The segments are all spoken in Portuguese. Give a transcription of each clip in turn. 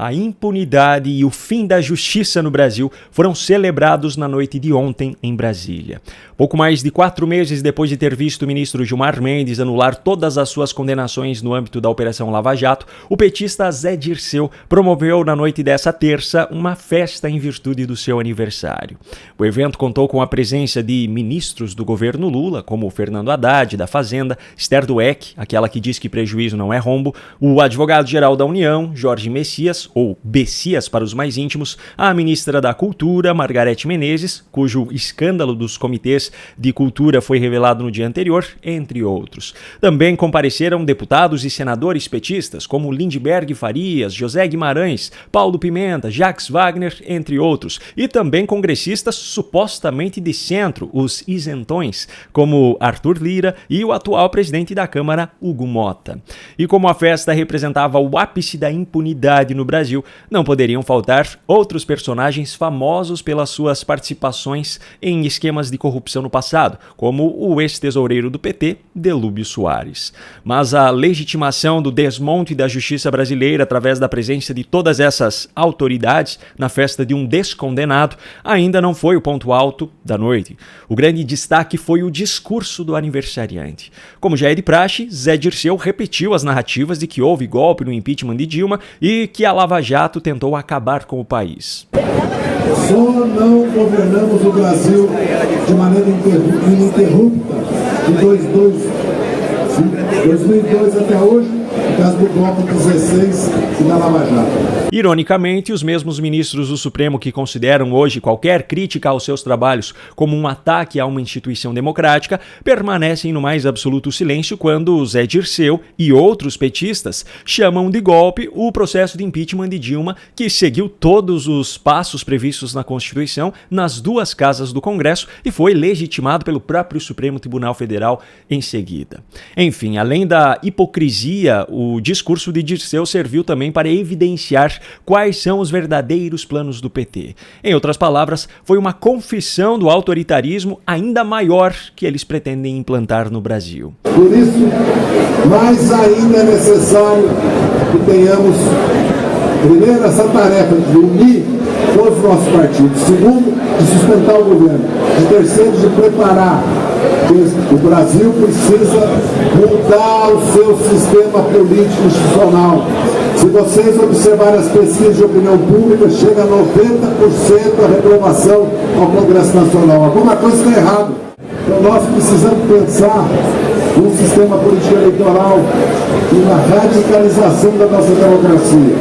A impunidade e o fim da justiça no Brasil foram celebrados na noite de ontem em Brasília. Pouco mais de 4 meses depois de ter visto o ministro Gilmar Mendes anular todas as suas condenações no âmbito da Operação Lava Jato, o petista Zé Dirceu promoveu na noite dessa terça uma festa em virtude do seu aniversário. O evento contou com a presença de ministros do governo Lula, como Fernando Haddad, da Fazenda, Esther Dweck, aquela que diz que prejuízo não é rombo, o advogado-geral da União, Jorge Messias, ou Bessias para os mais íntimos, a ministra da Cultura, Margarete Menezes, cujo escândalo dos comitês de cultura foi revelado no dia anterior, entre outros. Também compareceram deputados e senadores petistas, como Lindbergh Farias, José Guimarães, Paulo Pimenta, Jacques Wagner, entre outros, e também congressistas supostamente de centro, os isentões, como Arthur Lira e o atual presidente da Câmara, Hugo Mota. E como a festa representava o ápice da impunidade no Brasil, não poderiam faltar outros personagens famosos pelas suas participações em esquemas de corrupção no passado, como o ex-tesoureiro do PT, Delúbio Soares. Mas a legitimação do desmonte da justiça brasileira através da presença de todas essas autoridades na festa de um descondenado ainda não foi o ponto alto da noite. O grande destaque foi o discurso do aniversariante. Como já é de praxe, Zé Dirceu repetiu as narrativas de que houve golpe no impeachment de Dilma e que a Lava Jato tentou acabar com o país. Só não governamos o Brasil de maneira ininterrupta de 2002 até hoje, por causa do golpe 16 e da Lava Jato. Ironicamente, os mesmos ministros do Supremo que consideram hoje qualquer crítica aos seus trabalhos como um ataque a uma instituição democrática permanecem no mais absoluto silêncio quando Zé Dirceu e outros petistas chamam de golpe o processo de impeachment de Dilma, que seguiu todos os passos previstos na Constituição nas duas casas do Congresso e foi legitimado pelo próprio Supremo Tribunal Federal em seguida. Enfim, além da hipocrisia, o discurso de Dirceu serviu também para evidenciar quais são os verdadeiros planos do PT. Em outras palavras, foi uma confissão do autoritarismo ainda maior que eles pretendem implantar no Brasil. Por isso, mais ainda é necessário que tenhamos, primeiro, essa tarefa de unir todos os nossos partidos. Segundo, de sustentar o governo. E terceiro, de preparar. O Brasil precisa mudar o seu sistema político institucional. Se vocês observarem as pesquisas de opinião pública, chega a 90% a reprovação ao Congresso Nacional. Alguma coisa está errada. Então nós precisamos pensar num sistema político eleitoral e na radicalização da nossa democracia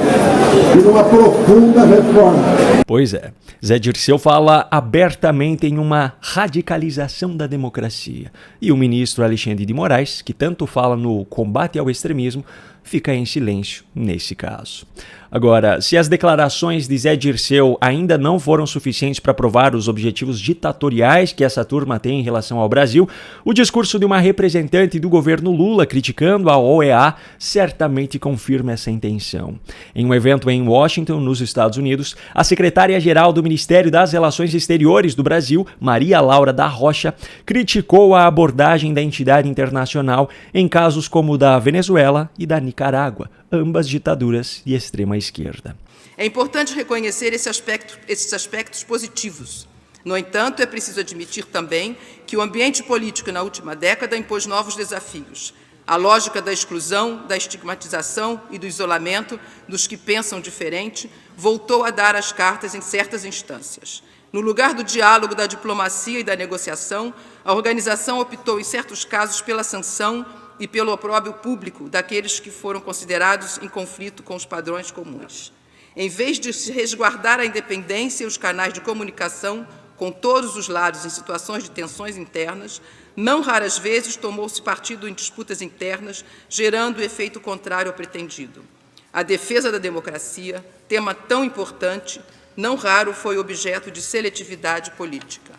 e numa profunda reforma. Pois é, Zé Dirceu fala abertamente em uma radicalização da democracia. E o ministro Alexandre de Moraes, que tanto fala no combate ao extremismo, fica em silêncio nesse caso. Agora, se as declarações de Zé Dirceu ainda não foram suficientes para provar os objetivos ditatoriais que essa turma tem em relação ao Brasil, o discurso de uma representante do governo Lula criticando a OEA certamente confirma essa intenção. Em um evento em Washington, nos Estados Unidos, a secretária-geral do Ministério das Relações Exteriores do Brasil, Maria Laura da Rocha, criticou a abordagem da entidade internacional em casos como o da Venezuela e da Nicarágua, ambas ditaduras de extrema esquerda. É importante reconhecer esses aspectos positivos. No entanto, é preciso admitir também que o ambiente político na última década impôs novos desafios. A lógica da exclusão, da estigmatização e do isolamento dos que pensam diferente voltou a dar as cartas em certas instâncias. No lugar do diálogo, da diplomacia e da negociação, a organização optou, em certos casos, pela sanção e pelo opróbrio público daqueles que foram considerados em conflito com os padrões comuns. Em vez de se resguardar a independência e os canais de comunicação com todos os lados em situações de tensões internas, não raras vezes tomou-se partido em disputas internas, gerando o efeito contrário ao pretendido. A defesa da democracia, tema tão importante, não raro foi objeto de seletividade política.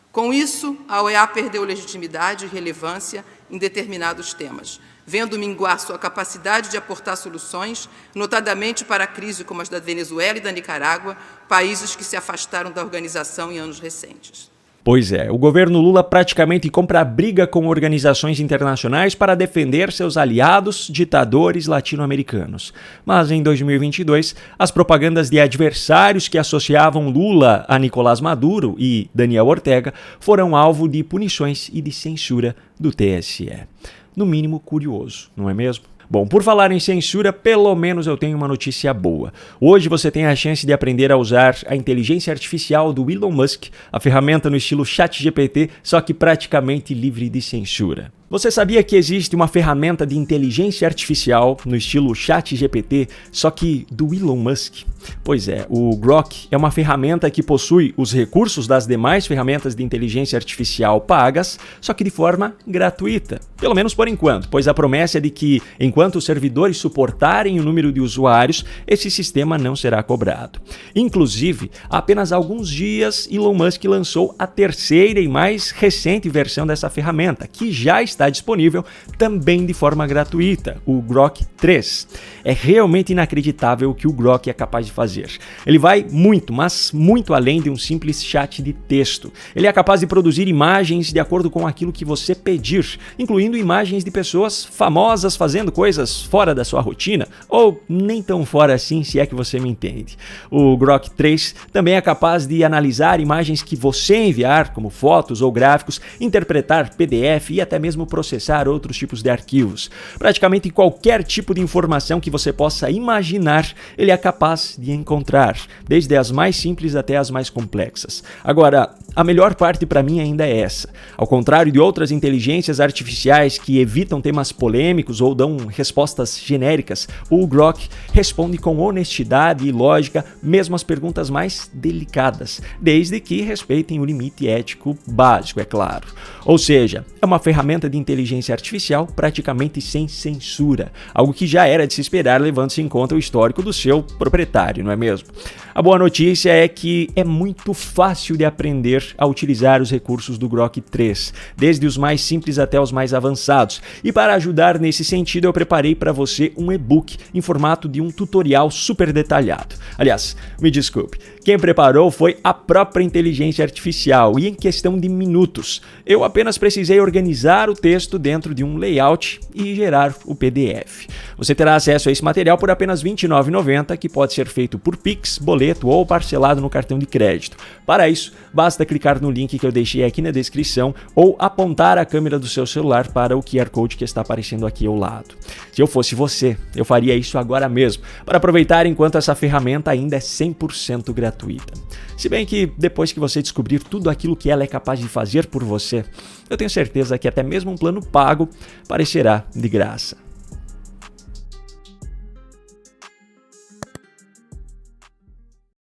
Com isso, a OEA perdeu legitimidade e relevância em determinados temas, vendo minguar sua capacidade de aportar soluções, notadamente para a crise como as da Venezuela e da Nicarágua, países que se afastaram da organização em anos recentes. Pois é, o governo Lula praticamente compra briga com organizações internacionais para defender seus aliados ditadores latino-americanos. Mas em 2022, as propagandas de adversários que associavam Lula a Nicolás Maduro e Daniel Ortega foram alvo de punições e de censura do TSE. No mínimo curioso, não é mesmo? Bom, por falar em censura, pelo menos eu tenho uma notícia boa. Hoje você tem a chance de aprender a usar a inteligência artificial do Elon Musk, a ferramenta no estilo ChatGPT, só que praticamente livre de censura. Você sabia que existe uma ferramenta de inteligência artificial no estilo ChatGPT, só que do Elon Musk? Pois é, o Grok é uma ferramenta que possui os recursos das demais ferramentas de inteligência artificial pagas, só que de forma gratuita. Pelo menos por enquanto, pois a promessa é de que, enquanto os servidores suportarem o número de usuários, esse sistema não será cobrado. Inclusive, há apenas alguns dias, Elon Musk lançou a terceira e mais recente versão dessa ferramenta, que já está disponível também de forma gratuita, o Grok 3. É realmente inacreditável o que o Grok é capaz de fazer. Ele vai muito, mas muito além de um simples chat de texto. Ele é capaz de produzir imagens de acordo com aquilo que você pedir, incluindo imagens de pessoas famosas fazendo coisas fora da sua rotina, ou nem tão fora assim, se é que você me entende. O Grok 3 também é capaz de analisar imagens que você enviar, como fotos ou gráficos, interpretar PDF e até mesmo processar outros tipos de arquivos. Praticamente qualquer tipo de informação que você possa imaginar, ele é capaz de encontrar, desde as mais simples até as mais complexas. Agora, a melhor parte para mim ainda é essa. Ao contrário de outras inteligências artificiais que evitam temas polêmicos ou dão respostas genéricas, o Grok responde com honestidade e lógica, mesmo as perguntas mais delicadas, desde que respeitem o limite ético básico, é claro. Ou seja, é uma ferramenta de inteligência artificial praticamente sem censura, algo que já era de se esperar levando-se em conta o histórico do seu proprietário, não é mesmo? A boa notícia é que é muito fácil de aprender a utilizar os recursos do Grok 3, desde os mais simples até os mais avançados. E para ajudar nesse sentido, eu preparei para você um e-book em formato de um tutorial super detalhado. Aliás, me desculpe, quem preparou foi a própria inteligência artificial e em questão de minutos. Eu apenas precisei organizar o texto dentro de um layout e gerar o PDF. Você terá acesso a esse material por apenas R$ 29,90, que pode ser feito por Pix, boleto ou parcelado no cartão de crédito. Para isso, basta clicar no link que eu deixei aqui na descrição ou apontar a câmera do seu celular para o QR Code que está aparecendo aqui ao lado. Se eu fosse você, eu faria isso agora mesmo, para aproveitar enquanto essa ferramenta ainda é 100% gratuita. Se bem que depois que você descobrir tudo aquilo que ela é capaz de fazer por você, eu tenho certeza que até mesmo um plano pago parecerá de graça.